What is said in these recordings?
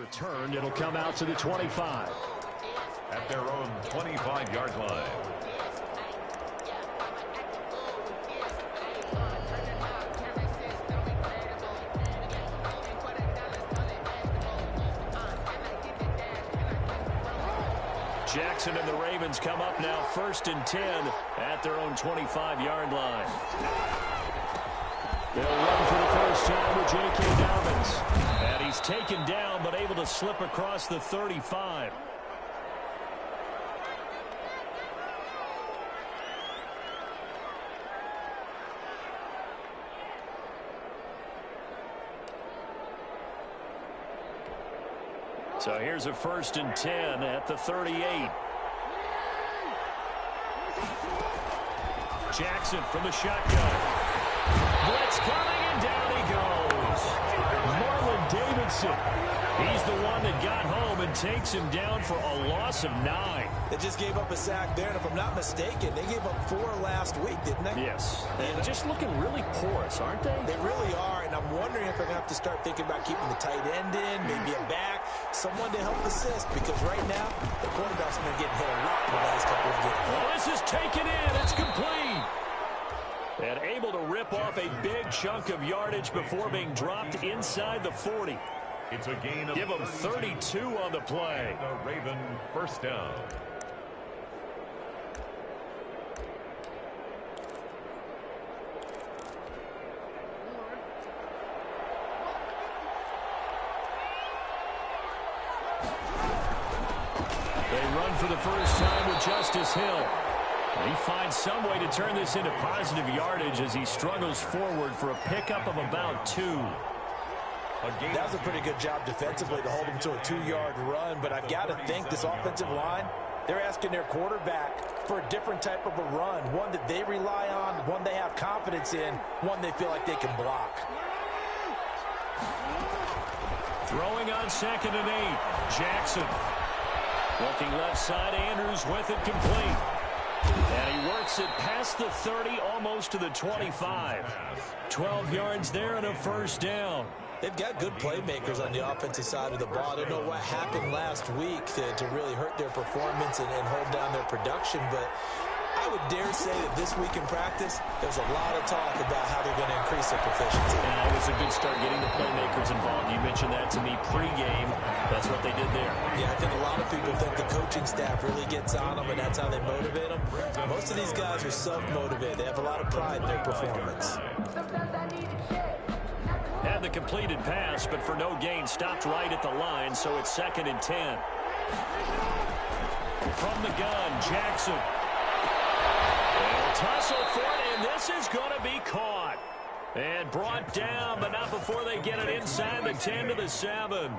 returned. It'll come out to the 25. At their own 25-yard line. Jackson and the Ravens come up now 1st and 10 at their own 25-yard line. They'll run for the first time with J.K. Dobbins. And he's taken down but able to slip across the 35. So here's a 1st and 10 at the 38. Jackson from the shotgun. Blitz coming, and down he goes. Marlon Davidson. He's the one that got home and takes him down for a loss of 9. They just gave up a sack there, and if I'm not mistaken, they gave up 4 last week, didn't they? Yes. And just looking really porous, aren't they? They really are, and I'm wondering if they're going to have to start thinking about keeping the tight end in, maybe a back, someone to help assist, because right now, the quarterback's been getting hit a lot in the last couple of games. Well, this is taken in. It's complete. And able to rip off a big chunk of yardage before being dropped inside the 40. It's a gain of Give them 32 on the play. The Raven first down. They run for the first time with Justice Hill. He finds some way to turn this into positive yardage as he struggles forward for a pickup of about 2. That was a pretty good job defensively to hold him to a 2-yard run, but I've got to think this offensive line, they're asking their quarterback for a different type of a run, one that they rely on, one they have confidence in, one they feel like they can block. Throwing on 2nd and 8. Jackson. Looking left side, Andrews with it complete. And he works it past the 30, almost to the 25. 12 yards there and a first down. They've got good playmakers on the offensive side of the ball. I don't know what happened last week to really hurt their performance and hold down their production, but I would dare say that this week in practice, there's a lot of talk about how they're going to increase their proficiency. And it was a good start getting the playmakers involved. You mentioned that to me pregame. That's what they did there. Yeah, I think a lot of people think the coaching staff really gets on them, and that's how they motivate them. Most of these guys are self-motivated. They have a lot of pride in their performance. Had the completed pass, but for no gain, stopped right at the line, so it's 2nd and 10. From the gun, Jackson. They'll tussle for it, and this is going to be caught. And brought down, but not before they get it inside the 10 to the 7.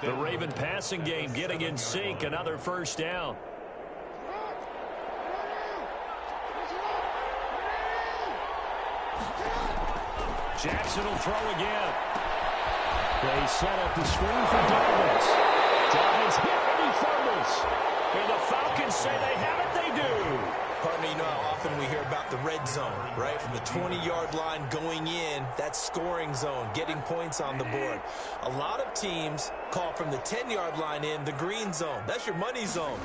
The Raven passing game getting in sync, another first down. Jackson will throw again. They set up the screen for Dobbins. Dobbins hit and he fumbles. And the Falcons say they have it, they do. Partner, you know how often we hear about the red zone, right? From the 20-yard line going in, that's scoring zone, getting points on the board. A lot of teams call from the 10-yard line in the green zone. That's your money zone.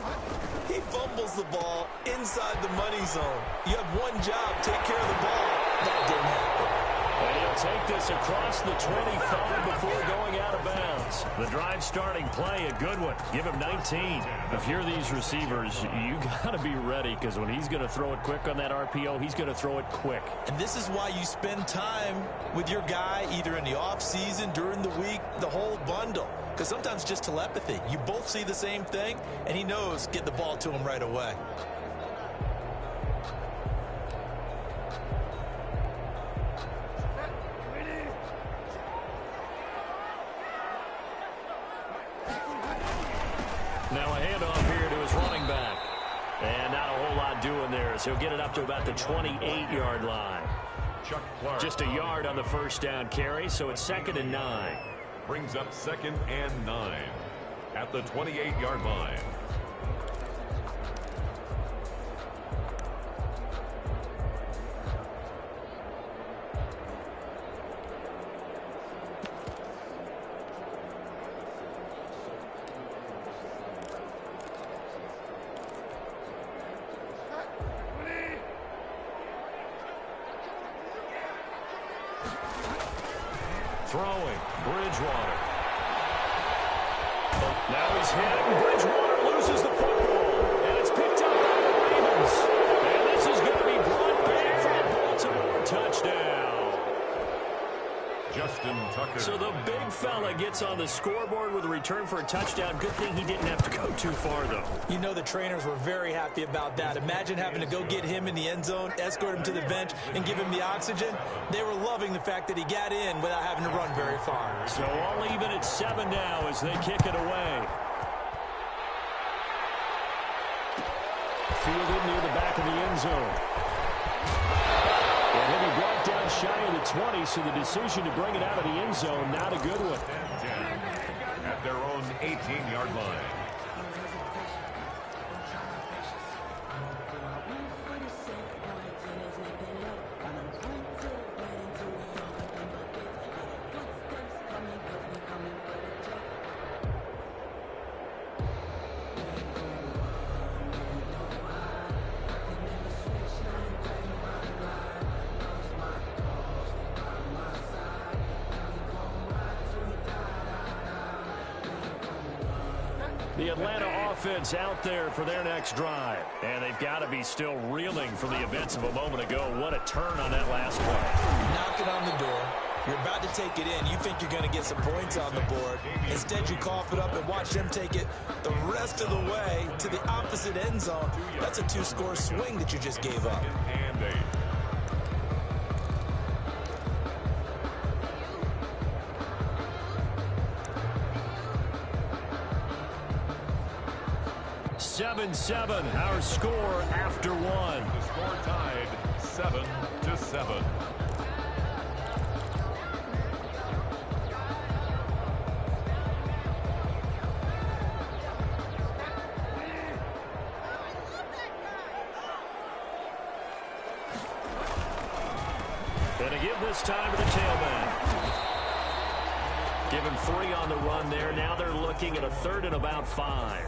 He fumbles the ball inside the money zone. You have one job, take care of the ball. That didn't happen. And he'll take this across the 25 before going out of bounds. The drive starting play, a good one. Give him 19. If you're these receivers, you got to be ready because when he's going to throw it quick on that RPO, he's going to throw it quick. And this is why you spend time with your guy either in the offseason, during the week, the whole bundle. Because sometimes just telepathy. You both see the same thing, and he knows get the ball to him right away. Now a handoff here to his running back. And not a whole lot doing there, so he'll get it up to about the 28-yard line. Just a yard on the first down carry, so it's 2nd and 9. Brings up 2nd and 9 at the 28-yard line. Throwing, Bridgewater. Now he's hit. Bridgewater loses the football. And it's picked up by the Ravens. And this is going to be brought back for a Baltimore touchdown. Justin Tucker. So the big fella gets on the scoreboard with a return for a touchdown. Good thing he didn't have to go too far, though. You know the trainers were very happy about that. Imagine having to go get him in the end zone, escort him to the bench, and give him the oxygen. They were loving the fact that he got in without having to run very far. So all even at 7 now as they kick it away. Fielded near the back of the end zone. And he'll be brought down shy of the 20, so the decision to bring it out of the end zone, not a good one. At their own 18-yard line. The Atlanta offense out there for their next drive. And they've got to be still reeling from the events of a moment ago. What a turn on that last play. Knocking on the door. You're about to take it in. You think you're going to get some points on the board. Instead, you cough it up and watch them take it the rest of the way to the opposite end zone. That's a 2-score swing that you just gave up. And 8. 7-7, our score after 1. The score tied 7-7. And to give this time to the tailback. Give him 3 on the run there. Now they're looking at a 3rd and about 5.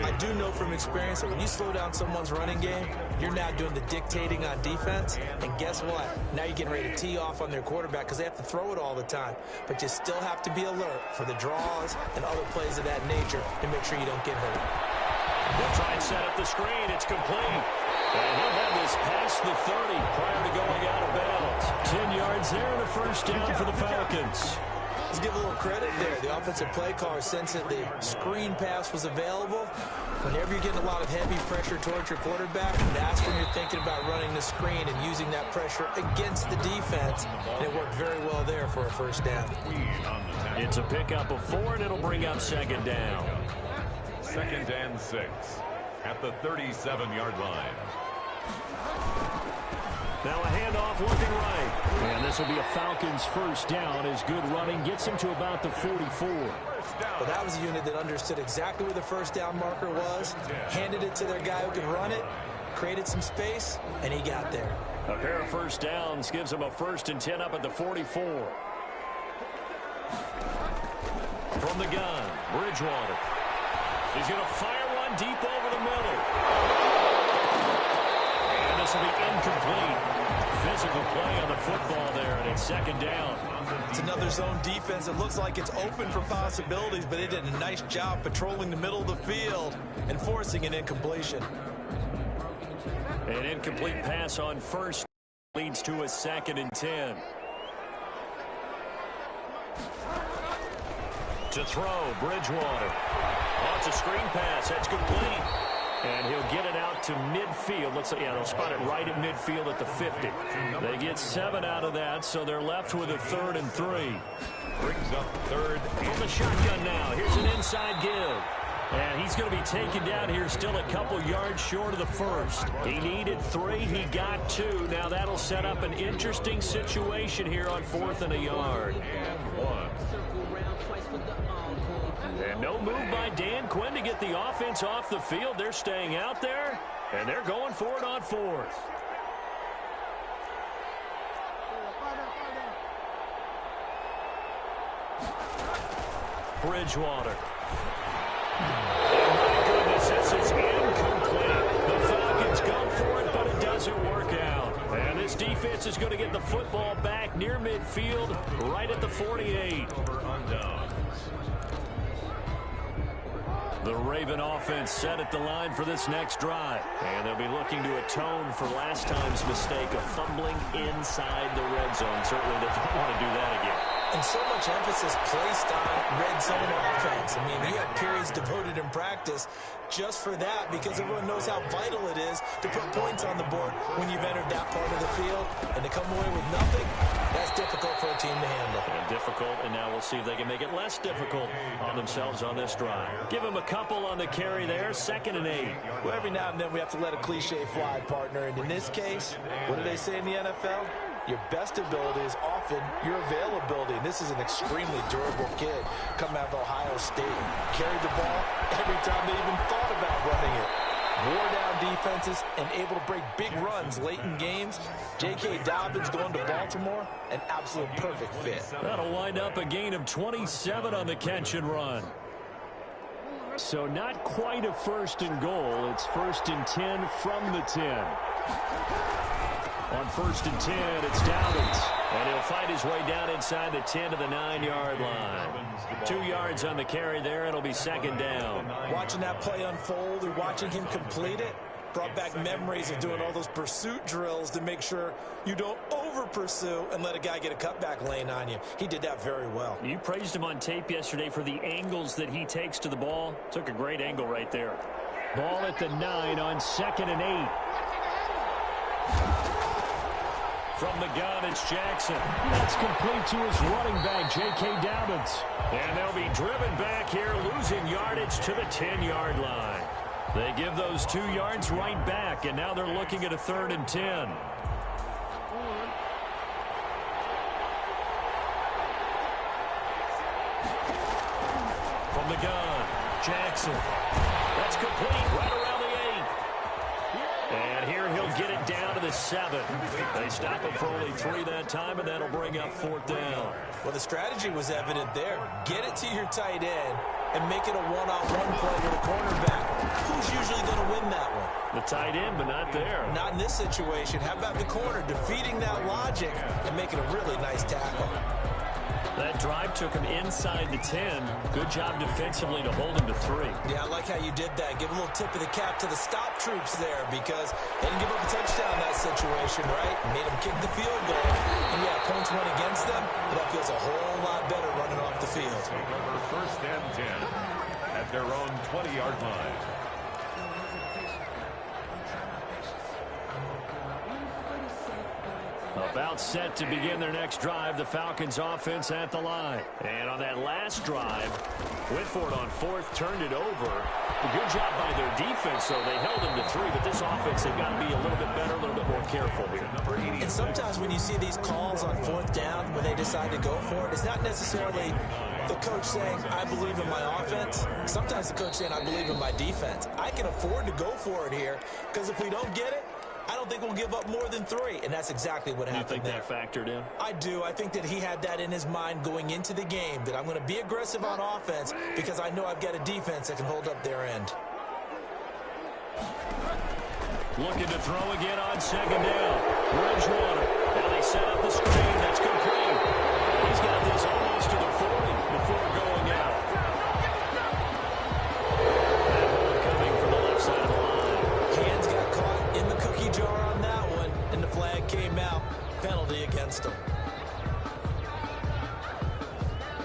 I do know from experience that when you slow down someone's running game, you're now doing the dictating on defense. And guess what? Now you're getting ready to tee off on their quarterback because they have to throw it all the time. But you still have to be alert for the draws and other plays of that nature to make sure you don't get hurt. They'll try and set up the screen. It's complete. And he'll have this past the 30 prior to going out of bounds. 10 yards there and a first down for the Falcons. Let's give a little credit there. The offensive play caller sensed that the screen pass was available. Whenever you're getting a lot of heavy pressure towards your quarterback, that's when you're thinking about running the screen and using that pressure against the defense. And it worked very well there for a first down. It's a pickup of 4, and it'll bring up 2nd down. 2nd and 6 at the 37-yard line. Now a handoff looking right. And this will be a Falcons first down as good running gets him to about the 44. Well, that was a unit that understood exactly where the first down marker was, handed it to their guy who could run it, created some space, and he got there. A pair of first downs gives him a 1st and 10 up at the 44. From the gun, Bridgewater. He's going to fire one deep over the middle. And this will be incomplete. Physical play on the football there, and it's 2nd down. It's another zone defense. It looks like it's open for possibilities, but it did a nice job patrolling the middle of the field and forcing an incompletion. An incomplete pass on 1st leads to a 2nd and 10. To throw, Bridgewater. Oh, it's a screen pass. That's complete. And he'll get it out to midfield. Looks like, yeah, they'll spot it right at midfield at the 50. They get 7 out of that, so they're left with a 3rd and 3. Brings up 3rd. From the shotgun now. Here's an inside give. And he's going to be taken down here still a couple yards short of the 1st. He needed 3. He got 2. Now that'll set up an interesting situation here on 4th and a yard. And 1. And no move by Dan Quinn to get the offense off the field. They're staying out there, and they're going for it on 4th. Bridgewater. Oh, my goodness, this is incomplete. The Falcons go for it, but it doesn't work out. And this this defense is going to get the football back near midfield, right at the 48. The Raven offense set at the line for this next drive. And they'll be looking to atone for last time's mistake of fumbling inside the red zone. Certainly they don't want to do that again. And so much emphasis placed on red zone offense. I mean, he had periods devoted in practice just for that because everyone knows how vital it is to put points on the board when you've entered that part of the field. And to come away with nothing, that's difficult for a team to handle. And difficult, and now we'll see if they can make it less difficult on themselves on this drive. Give them a couple on the carry there, 2nd and 8. Well, every now and then we have to let a cliche fly, partner. And in this case, what do they say in the NFL? Your best ability is often your availability. And this is an extremely durable kid coming out of Ohio State. Carried the ball every time they even thought about running it. Wore down defenses and able to break big runs late in games. J.K. Dobbins going to Baltimore, an absolute perfect fit. That'll wind up a gain of 27 on the catch and run. So not quite a 1st and goal. It's 1st and 10 from the 10. On 1st and 10, it's Dobbins. And he'll fight his way down inside the 10 to the 9-yard line. 2 yards on the carry there. It'll be 2nd down. Watching that play unfold or watching him complete it brought back memories of doing all those pursuit drills to make sure you don't over-pursue and let a guy get a cutback lane on you. He did that very well. You praised him on tape yesterday for the angles that he takes to the ball. Took a great angle right there. Ball at the 9 on 2nd and 8. From the gun, it's Jackson. That's complete to his running back, J.K. Dobbins. And they'll be driven back here, losing yardage to the 10-yard line. They give those 2 yards right back, and now they're looking at a 3rd and 10. From the gun, Jackson. That's complete right around the 8. And here he'll get it down to the 7. They stop him for only 3 that time, and that'll bring up 4th down. Well, the strategy was evident there. Get it to your tight end and make it a one-on-one play with a cornerback. Who's usually going to win that one? The tight end, but not there. Not in this situation. How about the corner defeating that logic and making a really nice tackle? That drive took him inside the 10. Good job defensively to hold him to 3. Yeah, I like how you did that. Give a little tip of the cap to the stop troops there because they didn't give up a touchdown in that situation, right? Made them kick the field goal. And yeah, points went against them, but that feels a whole lot better running off the field. Remember, 1st and 10 at their own 20-yard line. About set to begin their next drive, the Falcons offense at the line. And on that last drive, went for it on 4th, turned it over. A good job by their defense, though. They held them to 3, but this offense, they've got to be a little bit better, a little bit more careful here. And sometimes when you see these calls on 4th down, when they decide to go for it, it's not necessarily the coach saying, I believe in my offense. Sometimes the coach saying, I believe in my defense. I can afford to go for it here because if we don't get it, I don't think we'll give up more than 3, and that's exactly what happened there. You think that factored in? I do. I think that he had that in his mind going into the game, that I'm going to be aggressive on offense because I know I've got a defense that can hold up their end. Looking to throw again on 2nd down. Bridgewater. Now they set up the screen. That's complete. He's got this almost to the 40 before going out. That hold coming from the left side of the line. Hands got caught in the cookie jar on that one, and the flag came out. Penalty against him.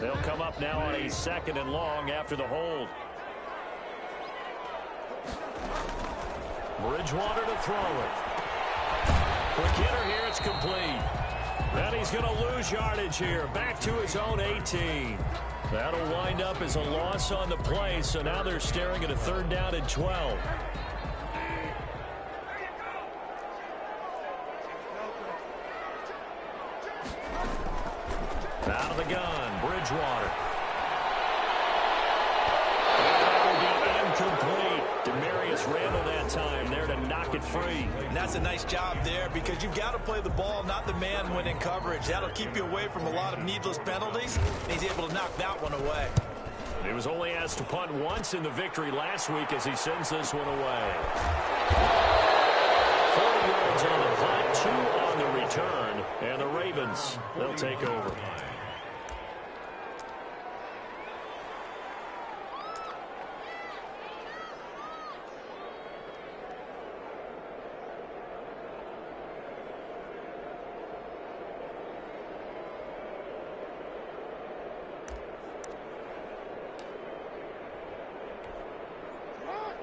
They'll come up now on a 2nd and long after the hold. Bridgewater to throw it. Quick hitter here, it's complete. And he's going to lose yardage here. Back to his own 18. That'll wind up as a loss on the play, so now they're staring at a 3rd down and 12. Out of the gun, Bridgewater. Incomplete. Demarius Randall that time there to knock it free. And that's a nice job there because you've got to play the ball, not the man when in coverage. That'll keep you away from a lot of needless penalties. And he's able to knock that one away. He was only asked to punt once in the victory last week as he sends this one away. 40 yards on the punt, 2 on the return, and the Ravens, they'll take over.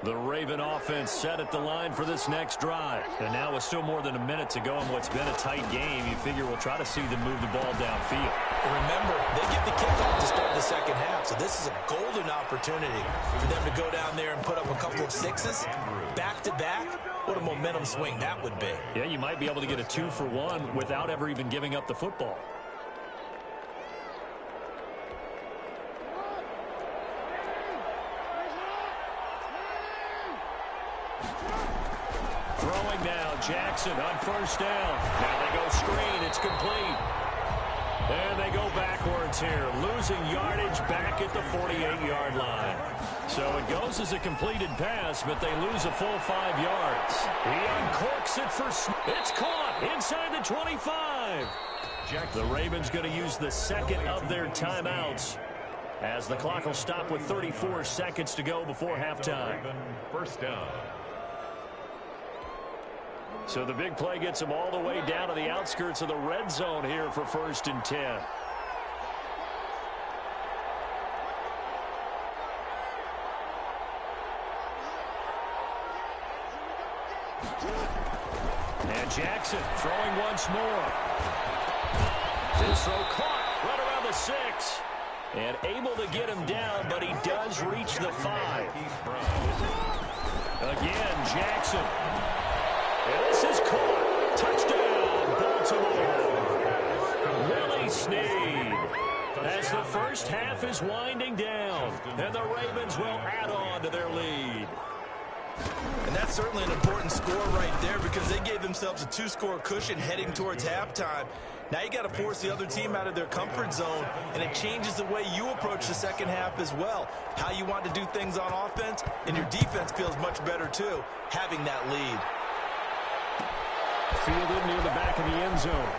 The Raven offense set at the line for this next drive. And now with still more than a minute to go in what's been a tight game, you figure we'll try to see them move the ball downfield. And remember, they get the kickoff to start the second half, so this is a golden opportunity for them to go down there and put up a couple of sixes back-to-back. What a momentum swing that would be. Yeah, you might be able to get a 2-for-1 without ever even giving up the football. Throwing now, Jackson on first down. Now they go screen, it's complete. And they go backwards here, losing yardage back at the 48-yard line. So it goes as a completed pass, but they lose a full 5 yards. He uncorks it for... It's caught inside the 25. The Ravens going to use the second of their timeouts, as the clock will stop with 34 seconds to go before halftime. First down. So the big play gets them all the way down to the outskirts of the red zone here for 1st and 10. And Jackson throwing once more. This throw caught right around the 6. And able to get him down, but he does reach the 5. Again, Jackson. And this is caught. Touchdown, Baltimore. Willie Snead. As the first half is winding down, and the Ravens will add on to their lead. And that's certainly an important score right there, because they gave themselves a 2-score cushion heading towards halftime. Now you got to force the other team out of their comfort zone, and it changes the way you approach the second half as well. How you want to do things on offense, and your defense feels much better too, having that lead. Fielded near the back of the end zone.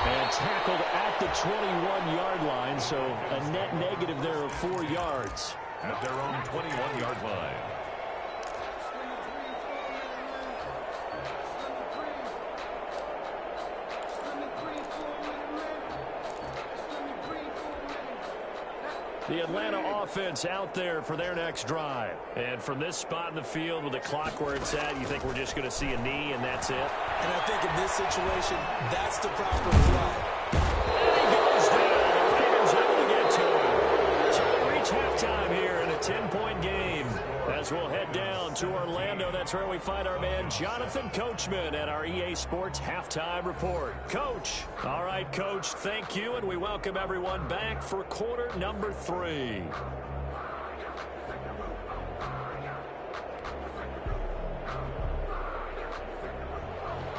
And tackled at the 21-yard line, so a net negative there of 4 yards. At their own 21-yard line. The Atlanta offense out there for their next drive. And from this spot in the field with the clock where it's at, you think we're just going to see a knee and that's it? And I think in this situation, that's the proper play. And he goes down. The Ravens able to get to him. So we'll reach halftime here in a 10-point game. As we'll head down to Orlando, that's where we find our man Jonathan Coachman at our EA Sports Halftime Report. Coach. All right, Coach, thank you, and we welcome everyone back for quarter number 3.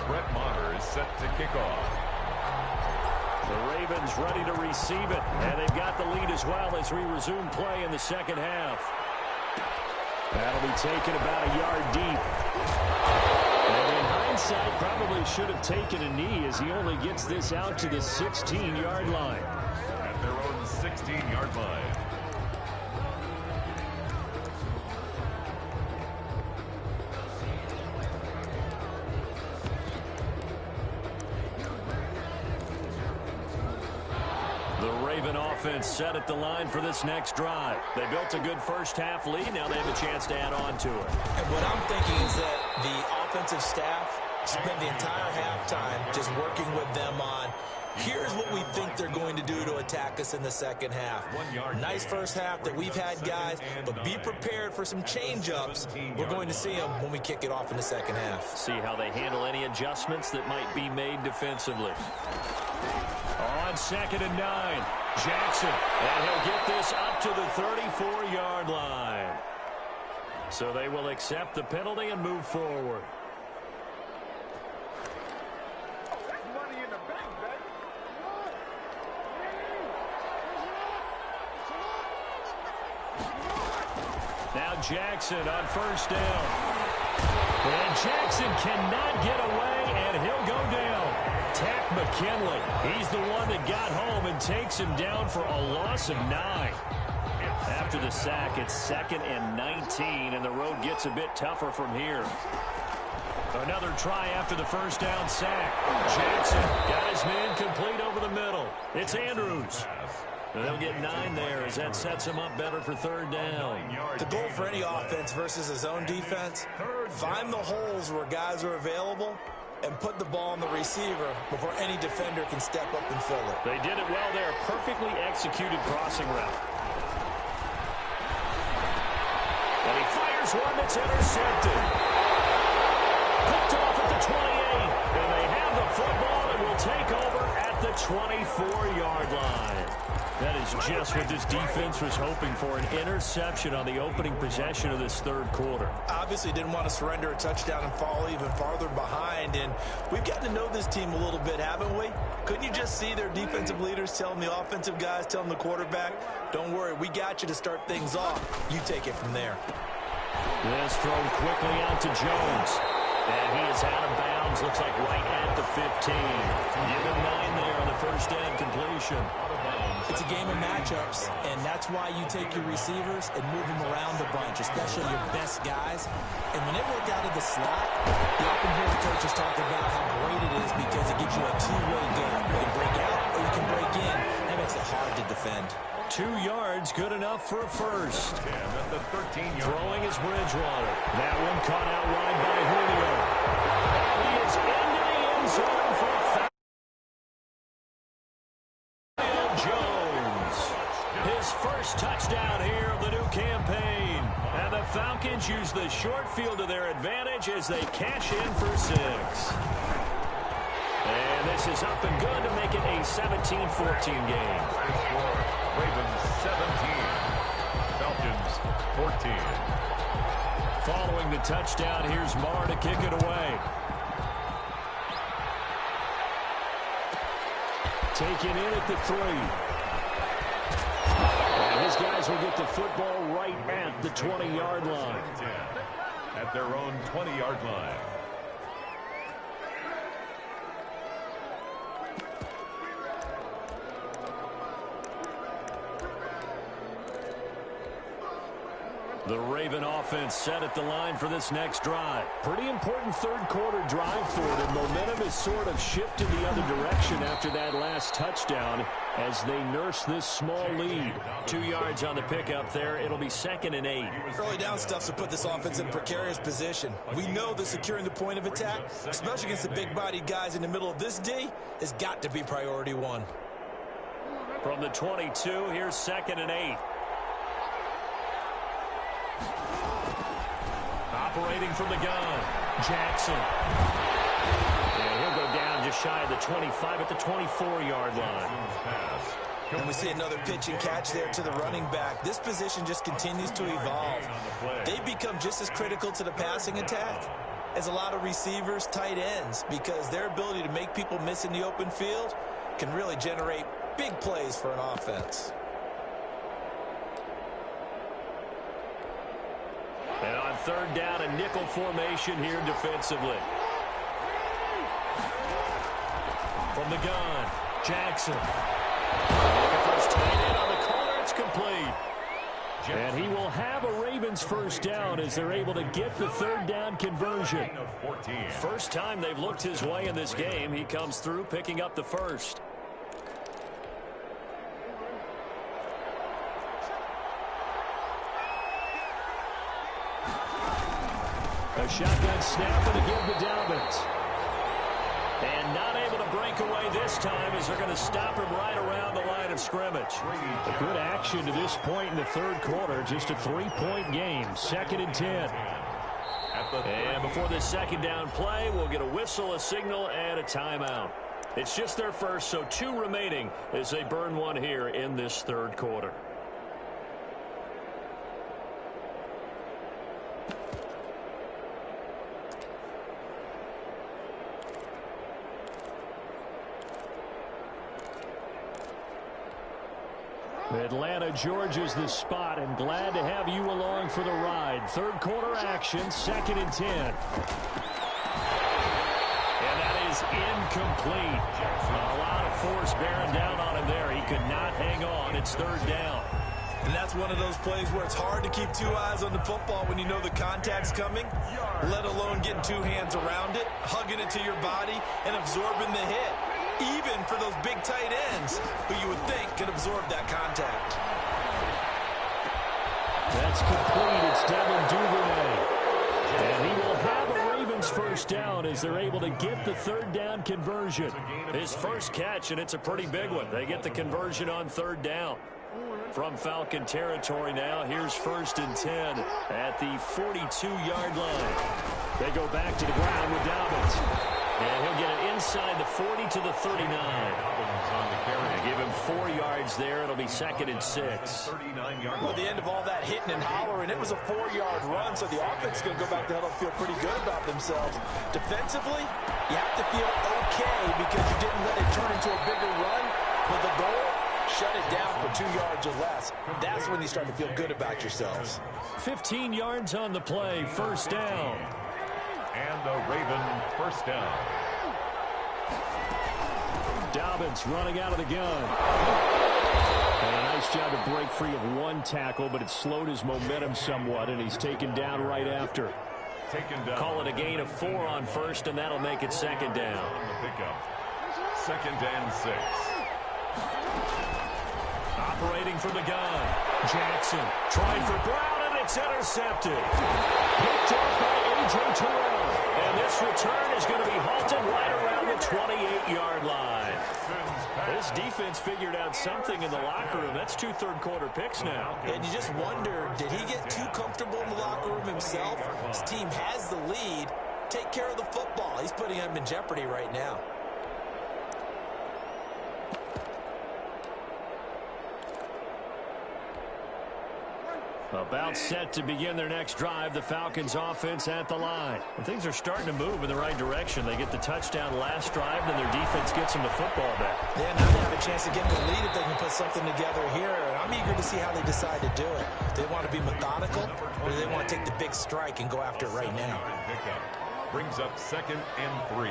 Brett Maher is set to kick off. The Ravens ready to receive it, and they've got the lead as well as we resume play in the second half. That'll be taken about a yard deep. And in hindsight, probably should have taken a knee as he only gets this out to the 16-yard line. At their own 16-yard line. Offense set at the line for this next drive. They built a good first half lead. Now they have a chance to add on to it. And what I'm thinking is that the offensive staff spent the entire halftime just working with them on, here's what we think they're going to do to attack us in the second half. Nice first half that we've had, guys, but be prepared for some change-ups. We're going to see them when we kick it off in the second half. See how they handle any adjustments that might be made defensively. On 2nd and 9, Jackson, and he'll get this up to the 34-yard line. So they will accept the penalty and move forward. Now Jackson on first down. And Jackson cannot get away, and he'll go down. Tack McKinley, he's the one that got home and takes him down for a loss of 9. After the sack, it's 2nd and 19, and the road gets a bit tougher from here. Another try after the first down sack. Jackson got his man complete over the middle. It's Andrews. They'll get 9 there as that sets him up better for 3rd down. The goal for any offense versus his own defense, find the holes where guys are available and put the ball on the receiver before any defender can step up and fill it. They did it well there. Perfectly executed crossing route. And he fires one that's intercepted. Picked off at the 28. And they have the football and will take over at the 24-yard line. That is just what this defense was hoping for, an interception on the opening possession of this 3rd quarter. Obviously didn't want to surrender a touchdown and fall even farther behind, and we've gotten to know this team a little bit, haven't we? Couldn't you just see their defensive leaders telling the offensive guys, telling the quarterback, don't worry, we got you to start things off. You take it from there. This thrown quickly out to Jones. And he is out of bounds, looks like right at the 15. Give him 9 there on the first down completion. It's a game of matchups, and that's why you take your receivers and move them around a bunch, especially your best guys. And when they work out of the slot, you often hear the coaches talk about how great it is because it gives you a two-way game. You can break out or you can break in. That makes it hard to defend. 2 yards, good enough for a first. At the 13-yard Throwing is Bridgewater. That one caught out wide by Julio. He is into the end zone for a foul. Jones. His first touchdown here of the new campaign. And the Falcons use the short field to their advantage as they cash in for 6. And this is up and good to make it a 17-14 game. Ravens 17, Falcons 14. Following the touchdown, here's Marr to kick it away. Taken in at the 3. And his guys will get the football right at the 20-yard line. At their own 20-yard line. The Raven offense set at the line for this next drive. Pretty important 3rd quarter drive for them. Momentum has sort of shifted the other direction after that last touchdown as they nurse this small lead. 2 yards on the pickup there. It'll be 2nd and 8. Early down stuff to put this offense in a precarious position. We know that securing the point of attack, especially against the big-bodied guys in the middle of this D, has got to be priority 1. From the 22, here's 2nd and 8. Operating from the gun, Jackson. And he'll go down just shy of the 25 at the 24-yard line. And we see another pitch and catch there to the running back. This position just continues to evolve. They become just as critical to the passing attack as a lot of receivers, tight ends, because their ability to make people miss in the open field can really generate big plays for an offense. And on 3rd down, a nickel formation here defensively. From the gun, Jackson. First tight end on the corner, it's complete. And he will have a Ravens first down as they're able to get the 3rd down conversion. First time they've looked his way in this game. He comes through picking up the first. A shotgun snap and again to Dalvin. And not able to break away this time as they're going to stop him right around the line of scrimmage. A good action to this point in the 3rd quarter. Just a 3-point game. 2nd and 10. And before this 2nd down play, we'll get a whistle, a signal, and a timeout. It's just their first, so 2 remaining as they burn one here in this 3rd quarter. Atlanta, Georgia's the spot, and glad to have you along for the ride. Third quarter action, 2nd and 10. And that is incomplete. A lot of force bearing down on him there. He could not hang on. It's 3rd down. And that's one of those plays where it's hard to keep 2 eyes on the football when you know the contact's coming, let alone getting 2 hands around it, hugging it to your body, and absorbing the hit. Even for those big tight ends who you would think could absorb that contact. That's complete. It's Devin Duvernay. And he will have a Ravens first down as they're able to get the 3rd down conversion. His first catch, and it's a pretty big one. They get the conversion on 3rd down. From Falcon territory now, here's 1st and 10 at the 42-yard line. They go back to the ground with Dobbins. And he'll get it inside the 40 to the 39. They give him 4 yards there. It'll be 2nd and 6. Well, at the end of all that hitting and hollering, it was a 4-yard run, so the offense is going to go back to huddle and feel pretty good about themselves. Defensively, you have to feel okay because you didn't let it turn into a bigger run. With the goal, shut it down for 2 yards or less. That's when you start to feel good about yourselves. 15 yards on the play, 1st down. And a Raven first down. Dobbins running out of the gun. And a nice job to break free of 1 tackle, but it slowed his momentum somewhat, and he's taken down right after. Taken down. Call it a gain of 4 on 1st, and that'll make it 2nd down. On the pickup. 2nd and 6. Operating from the gun. Jackson trying for Brown, and it's intercepted. Picked up by A.J. Terrell. And this return is going to be halted right around the 28-yard line. This defense figured out something in the locker room. That's 2 third-quarter picks now. And you just wonder, did he get too comfortable in the locker room himself? His team has the lead. Take care of the football. He's putting him in jeopardy right now. About set to begin their next drive, the Falcons offense at the line. And things are starting to move in the right direction. They get the touchdown last drive, then their defense gets them the football back. Yeah, now they have a chance to get in the lead if they can put something together here. I'm eager to see how they decide to do it. Do they want to be methodical, or do they want to take the big strike and go after it right now? Brings up 2nd and 3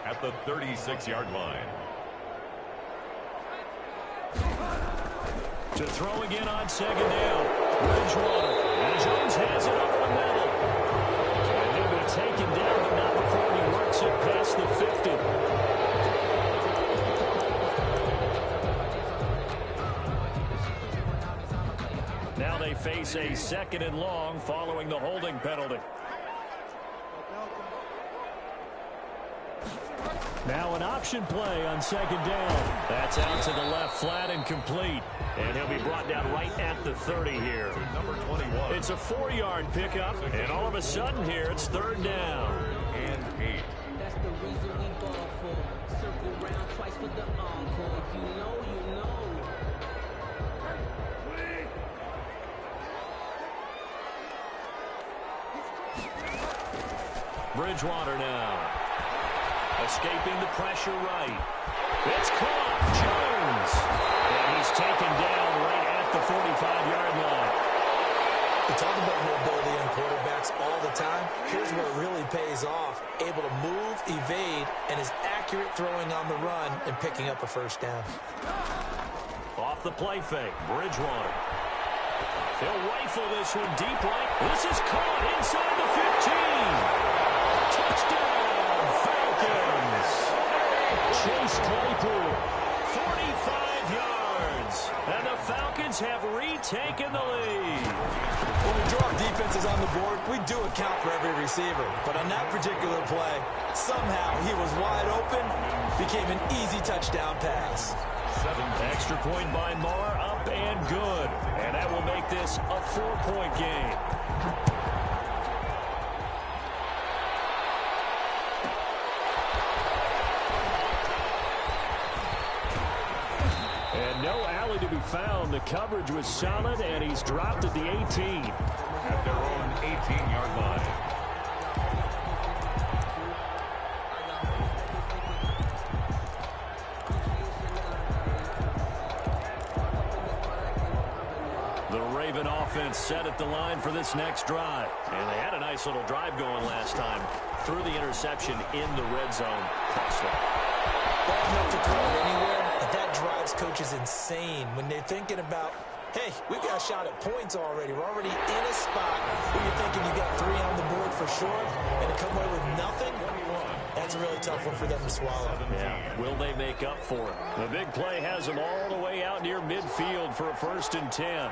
at the 36-yard line. To throw again on 2nd down. Bridgewater. And Jones has it over the middle. And he'll be taken down, but not before he works it past the 50. Now they face a 2nd and long following the holding penalty. Now an option play on 2nd down. That's out to the left, flat and complete. And he'll be brought down right at the 30 here. Number 21. It's a 4-yard pickup, and all of a sudden here it's 3rd down. And 8. That's the reason we ball for. Circle round twice for the encore. If you know, you know. Bridgewater now. Escaping the pressure right. It's caught. Jones. And he's taken down right at the 45-yard line. We talk about mobility on quarterbacks all the time. Here's where it really pays off. Able to move, evade, and is accurate throwing on the run and picking up a 1st down. Off the play fake. Bridgewater. He'll rifle this one deep right. This is caught inside the 15. Touchdown, Falcons. Chase Claypool, 45 yards. And the Falcons have retaken the lead. When we draw defenses on the board, we do account for every receiver. But on that particular play, somehow he was wide open, became an easy touchdown pass. Extra point by Marr, up and good. And that will make this a 4-point game. And no alley to be found. The coverage was solid, and he's dropped at the 18. At their own 18-yard line. Raven offense set at the line for this next drive. And they had a nice little drive going last time. Threw the interception in the red zone. Costly. Ball enough to throw it anywhere, but that drives coaches insane when they're thinking about, hey, we've got a shot at points already. We're already in a spot where you're thinking you got 3 on the board for sure, and to come away with nothing, that's a really tough one for them to swallow. Yeah, will they make up for it? The big play has them all the way out near midfield for a 1st and 10.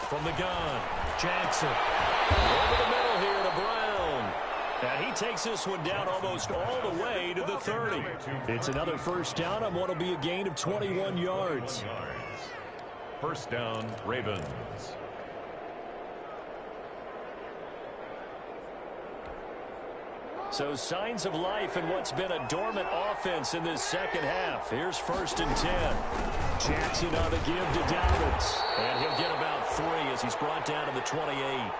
From the gun, Jackson. Over the middle here to Brown. And he takes this one down almost all the way to the 30. It's another 1st down on what will be a gain of 21 yards. 1st down, Ravens. So signs of life in what's been a dormant offense in this second half. Here's 1st and 10. Jackson on the give to Dobbins. And he'll get about 3 as he's brought down to the 28.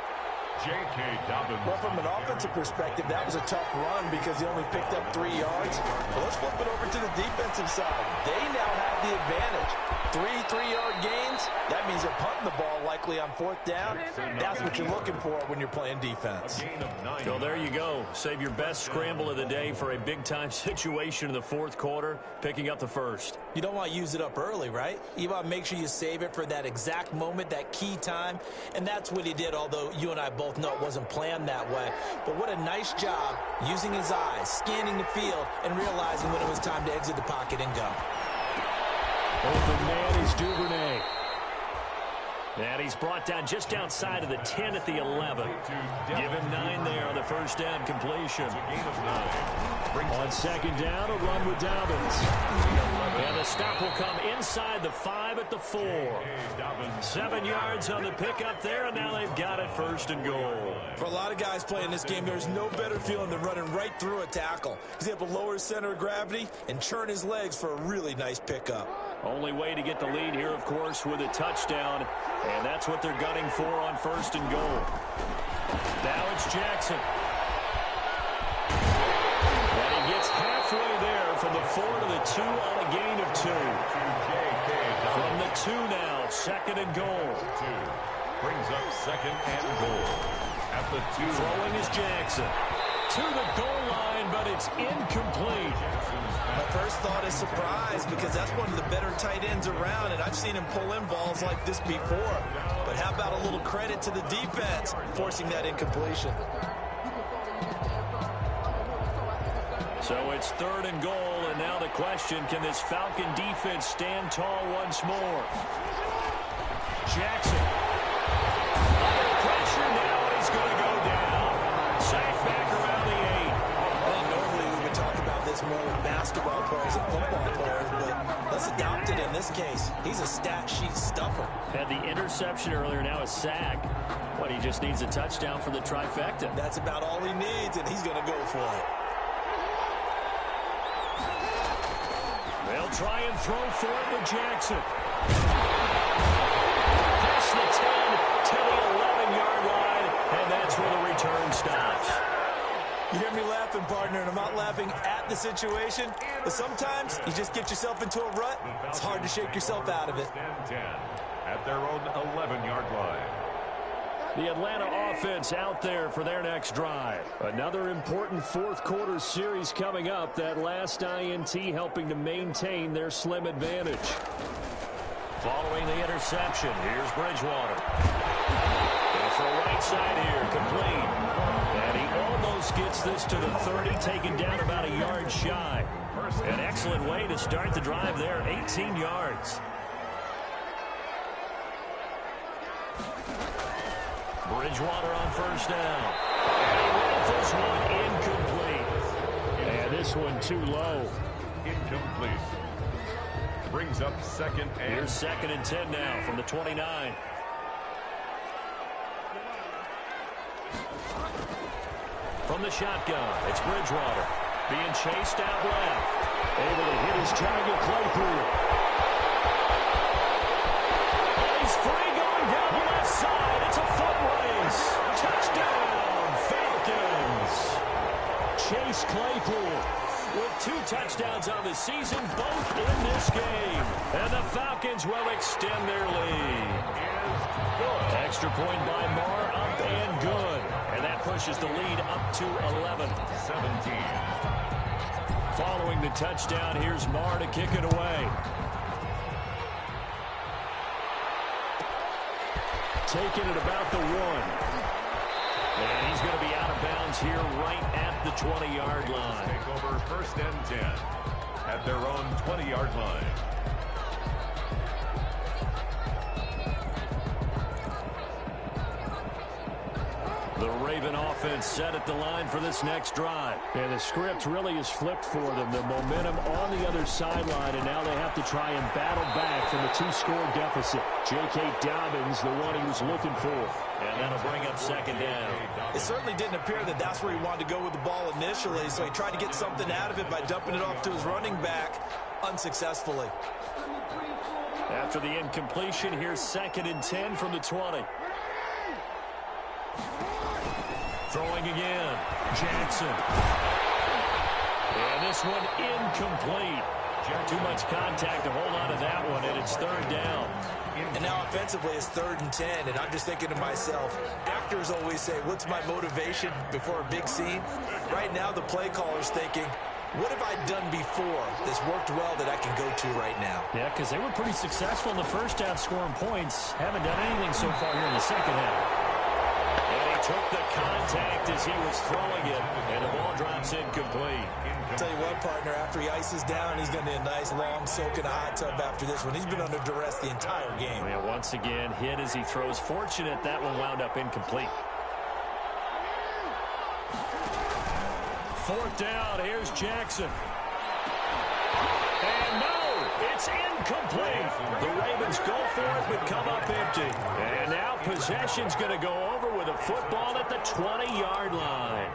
J.K. Dobbins. Well, from an offensive perspective, that was a tough run because he only picked up 3 yards. Well, let's flip it over to the defensive side. They now have the advantage. 3 3-yard gains, that means they're punting the ball likely on 4th down. That's what you're looking for when you're playing defense. So there you go. Save your best scramble of the day for a big-time situation in the 4th quarter, picking up the 1st. You don't want to use it up early, right? You want to make sure you save it for that exact moment, that key time, and that's what he did, although you and I both know it wasn't planned that way. But what a nice job using his eyes, scanning the field, and realizing when it was time to exit the pocket and go. Open man is Duvernay. And he's brought down just outside of the 10 at the 11. Give him 9 there on the 1st down completion. On 2nd down, a run with Dobbins. And the stop will come inside the 5 at the 4. 7 yards on the pickup there, and now they've got it 1st and goal. For a lot of guys playing this game, there's no better feeling than running right through a tackle. He's able to lower his center of gravity and churn his legs for a really nice pickup. Only way to get the lead here, of course, with a touchdown. And that's what they're gunning for on 1st and goal. Now it's Jackson. And he gets halfway there from the 4 to the 2 on a gain of 2. From the 2 now, 2nd and goal. Brings up 2nd and goal. At the 2. Throwing is Jackson. To the goal line, but it's incomplete. My first thought is surprise because that's one of the better tight ends around, and I've seen him pull in balls like this before. But how about a little credit to the defense forcing that incompletion? So it's 3rd and goal, and now the question, can this Falcon defense stand tall once more? Jackson. Under pressure now, and he's going to go down. Sacked back around the 8. Well, normally we would talk about this more with basketball players and football players, but let's adopt it in this case. He's a stat sheet stuffer. Had the interception earlier, now a sack. But he just needs a touchdown for the trifecta. That's about all he needs, and he's going to go for it. They'll try and throw for it with Jackson. Past the 10 to the 11-yard line, and that's where the return stops. You hear me laughing, partner, and I'm not laughing at the situation, but sometimes you just get yourself into a rut. It's hard to shake yourself out of it. 10 at their own 11-yard line. The Atlanta offense out there for their next drive. Another important 4th quarter series coming up. That last INT helping to maintain their slim advantage. Following the interception, here's Bridgewater. And for a right side here, complete. And he almost gets this to the 30, taken down about a yard shy. An excellent way to start the drive there, 18 yards. Bridgewater on 1st down. And he rifles one incomplete. And this one too low. Incomplete. Brings up 2nd and... Here's 2nd and 10 now from the 29. From the shotgun, it's Bridgewater. Being chased out left. Able to hit his target, Claypool. He's free going down the left side. It's a foot race. Touchdown, Falcons. Chase Claypool with 2 touchdowns on the season, both in this game. And the Falcons will extend their lead. Extra point by Marr, up and good. And that pushes the lead up to 11. 17. Following the touchdown, here's Marr to kick it away. Taking it about the 1. And he's going to be out of bounds here right at the 20-yard line. Take over 1st and 10 at their own 20-yard line. The Raven offense set at the line for this next drive. And the script really is flipped for them. The momentum on the other sideline, and now they have to try and battle back from a 2-score deficit. J.K. Dobbins, the one he was looking for. And that'll bring up 2nd down. It certainly didn't appear that that's where he wanted to go with the ball initially, so he tried to get something out of it by dumping it off to his running back unsuccessfully. After the incompletion, here's 2nd and 10 from the 20. Throwing again, Jackson. And this one incomplete. Too much contact to hold on to that one, and it's 3rd down. And now offensively it's 3rd and 10, and I'm just thinking to myself, actors always say, what's my motivation before a big scene? Right now the play caller's thinking, what have I done before that's worked well that I can go to right now? Yeah, because they were pretty successful in the first half scoring points. Haven't done anything so far here in the second half. Took the contact as he was throwing it, and the ball drops incomplete. Tell you what, partner, after he ices down, he's going to need a nice long soak in a hot tub after this one. He's been under duress the entire game. Yeah, once again, hit as he throws. Fortunate that one wound up incomplete. 4th down, here's Jackson. And no, it's incomplete. The Ravens go for it, but come up empty. And now possession's going to go over with a football at the 20-yard line.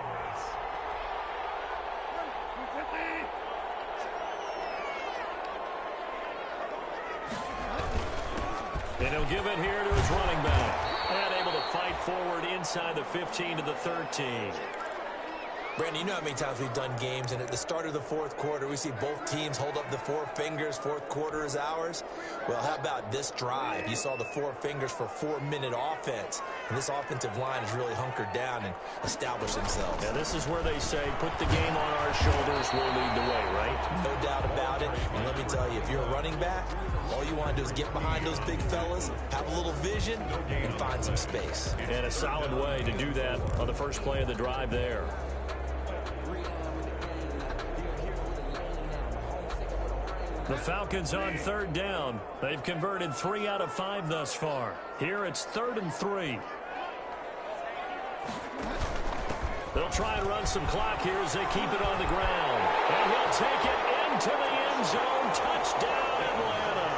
And he'll give it here to his running back. And able to fight forward inside the 15 to the 13. Brandon, you know how many times we've done games, and at the start of the 4th quarter, we see both teams hold up the 4 fingers, 4th quarter is ours. Well, how about this drive? You saw the 4 fingers for 4-minute offense, and this offensive line has really hunkered down and established themselves. Yeah, this is where they say, put the game on our shoulders, we'll lead the way, right? No doubt about it, and let me tell you, if you're a running back, all you want to do is get behind those big fellas, have a little vision, and find some space. And a solid way to do that on the first play of the drive there. The Falcons on 3rd down. They've converted 3 out of 5 thus far. Here it's 3rd and 3. They'll try and run some clock here as they keep it on the ground. And he'll take it into the end zone. Touchdown, Atlanta.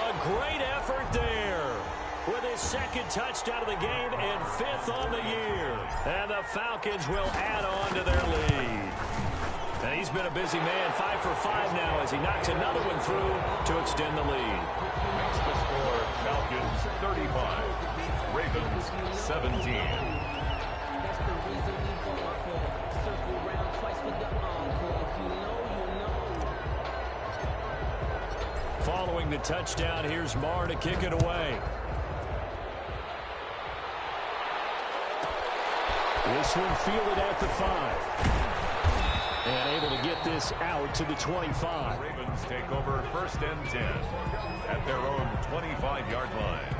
A great effort there with his 2nd touchdown of the game and 5th on the year. And the Falcons will add on to their lead. And he's been a busy man, 5 for 5 now as he knocks another one through to extend the lead. Makes the score Falcons 35, Ravens 17. That's the reason we ball for. Circle round twice for the encore. If you know, you know. Following the touchdown, here's Marr to kick it away. This one fielded at the 5. And able to get this out to the 25. Ravens take over 1st and 10 at their own 25-yard line.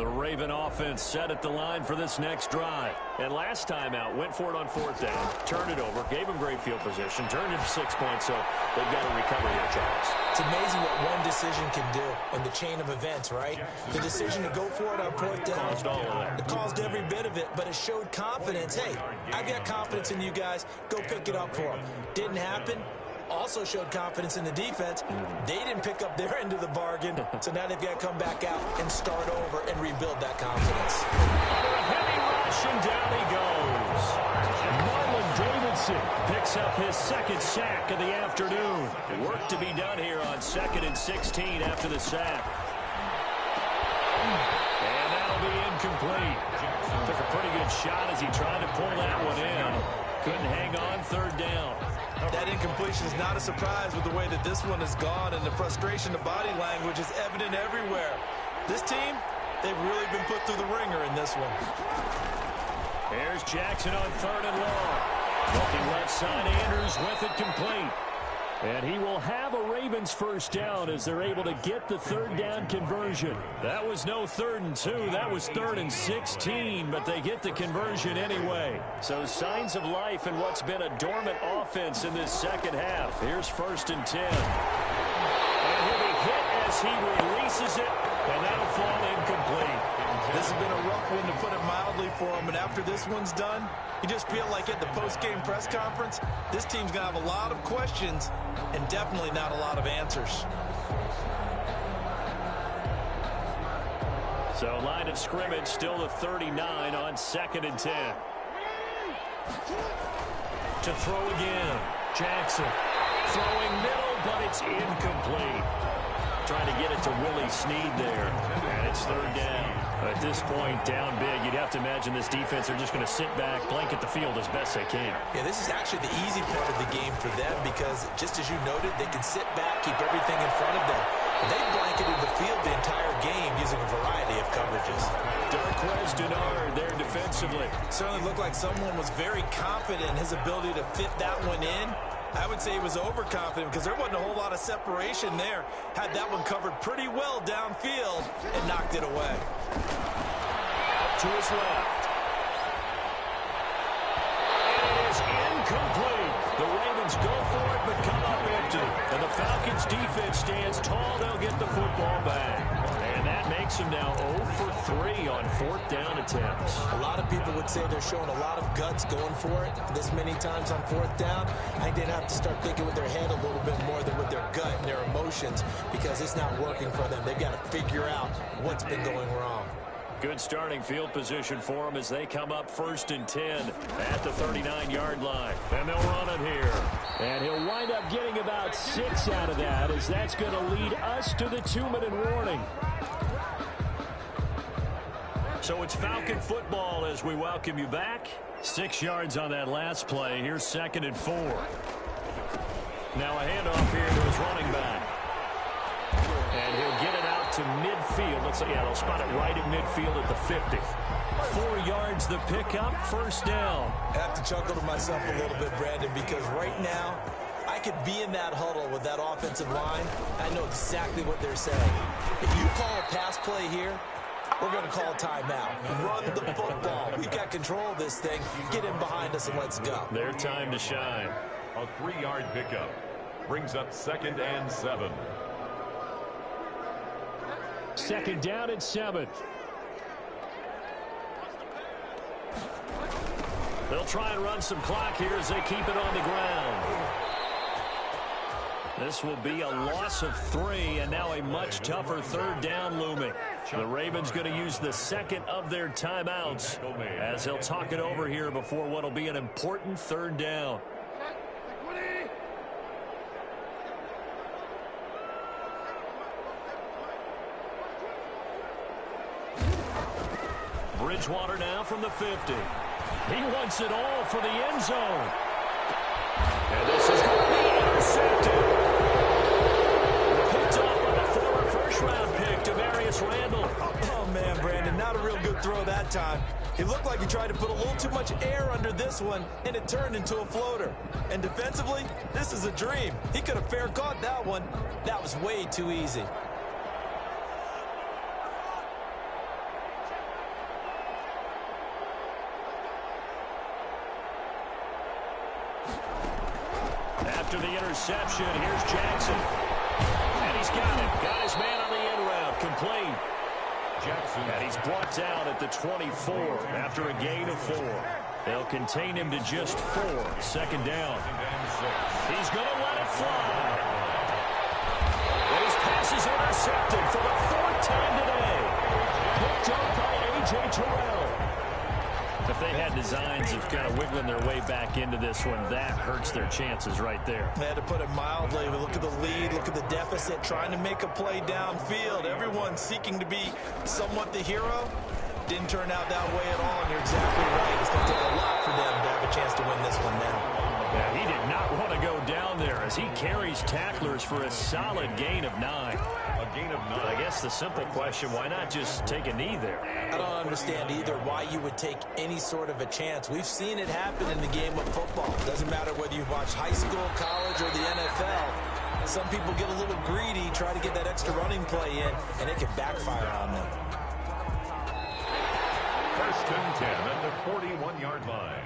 The Raven offense set at the line for this next drive. And last time out, went for it on fourth down, turned it over, gave them great field position, turned it to 6 points, so they've got to recover here, Charles. It's amazing what one decision can do in the chain of events, right? The decision to go for it on fourth down. Caused all of that. It caused every bit of it, but it showed confidence. Hey, I've got confidence in you guys. Go pick it up for them. Didn't happen. Also showed confidence in the defense. They didn't pick up their end of the bargain, so now they've got to come back out and start over and rebuild that confidence. Under a heavy rush, and down he goes. Marlon Davidson picks up his second sack of the afternoon. Work to be done here on 2nd and 16 after the sack. And that'll be incomplete. Took a pretty good shot as he tried to pull that one in. Couldn't hang on, third down. That incompletion is not a surprise with the way that this one has gone, and the frustration of body language is evident everywhere. This team, they've really been put through the ringer in this one. Here's Jackson on 3rd and long. Looking left side, Andrews with it complete. And he will have a Ravens first down as they're able to get the third down conversion. That was no 3rd and 2. That was 3rd and 16, but they get the conversion anyway. So signs of life in what's been a dormant offense in this second half. Here's 1st and 10. And he'll be hit as he releases it, and that'll fall incomplete. This has been a rough one, to put it mildly, for him. And after this one's done, you just feel like at the post-game press conference, this team's going to have a lot of questions and definitely not a lot of answers. So line of scrimmage still the 39 on 2nd and 10. To throw again. Jackson throwing middle, but it's incomplete. Trying to get it to Willie Snead there. And it's 3rd down. At this point, down big, you'd have to imagine this defense are just going to sit back, blanket the field as best they can. Yeah, this is actually the easy part of the game for them because, just as you noted, they can sit back, keep everything in front of them. They blanketed the field the entire game using a variety of coverages. Darquez Denard there defensively. Certainly looked like someone was very confident in his ability to fit that one in. I would say he was overconfident because there wasn't a whole lot of separation there. Had that one covered pretty well downfield and knocked it away. Out to his left. And it is incomplete. The Ravens go for it but come up empty. And the Falcons defense stands tall. They'll get the football back. And that makes them now 0 for 3 on 4th down attempts. A lot of people would say they're showing a lot of guts going for it this many times on 4th down. I think they'd have to start thinking with their head a little bit more than with their gut and their emotions because it's not working for them. They've got to figure out what's been going wrong. Good starting field position for them as they come up 1st and 10 at the 39-yard line. And they'll run it here. And he'll wind up getting about 6 out of that as that's going to lead us to the 2-minute warning. So it's Falcon football as we welcome you back. 6 yards on that last play. Here's 2nd and 4. Now a handoff here to his running back. And he'll get it out to midfield. Let's see, yeah, they'll spot it right at midfield at the 50. 4 yards the pickup, 1st down. I have to chuckle to myself a little bit, Brandon, because right now I could be in that huddle with that offensive line. I know exactly what they're saying. If you call a pass play here, we're going to call a timeout. Run the football. We've got control of this thing. Get in behind us and let's go. Their time to shine. A 3-yard pickup brings up 2nd and 7. 2nd down and 7. They'll try and run some clock here as they keep it on the ground. This will be a loss of 3, and now a much tougher 3rd down looming. The Ravens going to use the 2nd of their timeouts as they'll talk it over here before what will be an important 3rd down. Bridgewater now from the 50. He wants it all for the end zone. And this is going to be intercepted. Picked up on the former first-round pick, Demarius Randall. Oh, man, Brandon, not a real good throw that time. He looked like he tried to put a little too much air under this one, and it turned into a floater. And defensively, this is a dream. He could have fair caught that one. That was way too easy. After the interception, here's Jackson. And he's got it. Got his man on the end route. Complete. Jackson. And he's brought down at the 24 after a gain of 4. They'll contain him to just 4. Second down. He's going to let it fly. And his pass is intercepted for the 4th time today. Picked up by A.J. Terrell. If they had designs of kind of wiggling their way back into this one, that hurts their chances right there. They had to put it mildly. Look at the lead, look at the deficit, trying to make a play downfield. Everyone seeking to be somewhat the hero. Didn't turn out that way at all, and you're exactly right. It's going to take a lot for them to have a chance to win this one now. Yeah, he did not want to go down there as he carries tacklers for a solid gain of 9. A gain of 9. I guess the simple question, why not just take a knee there? I don't understand either why you would take any sort of a chance. We've seen it happen in the game of football. Doesn't matter whether you watch high school, college, or the NFL. Some people get a little greedy, try to get that extra running play in, and it can backfire on them. First and 10 at the 41-yard line.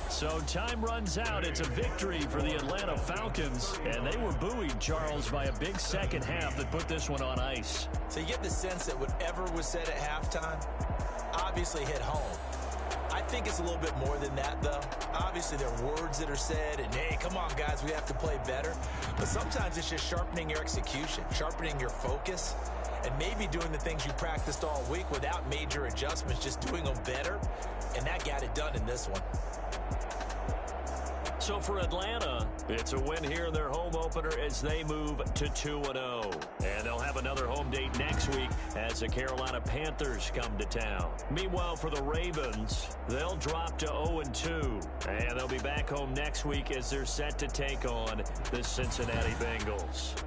So time runs out. It's a victory for the Atlanta Falcons. And they were buoyed, Charles, by a big second half that put this one on ice. So you get the sense that whatever was said at halftime obviously hit home. I think it's a little bit more than that, though. Obviously, there are words that are said, and, hey, come on, guys, we have to play better. But sometimes it's just sharpening your execution, sharpening your focus, and maybe doing the things you practiced all week without major adjustments, just doing them better. And that got it done in this one. So for Atlanta, it's a win here in their home opener as they move to 2-0. And they'll have another home date next week as the Carolina Panthers come to town. Meanwhile, for the Ravens, they'll drop to 0-2. And they'll be back home next week as they're set to take on the Cincinnati Bengals.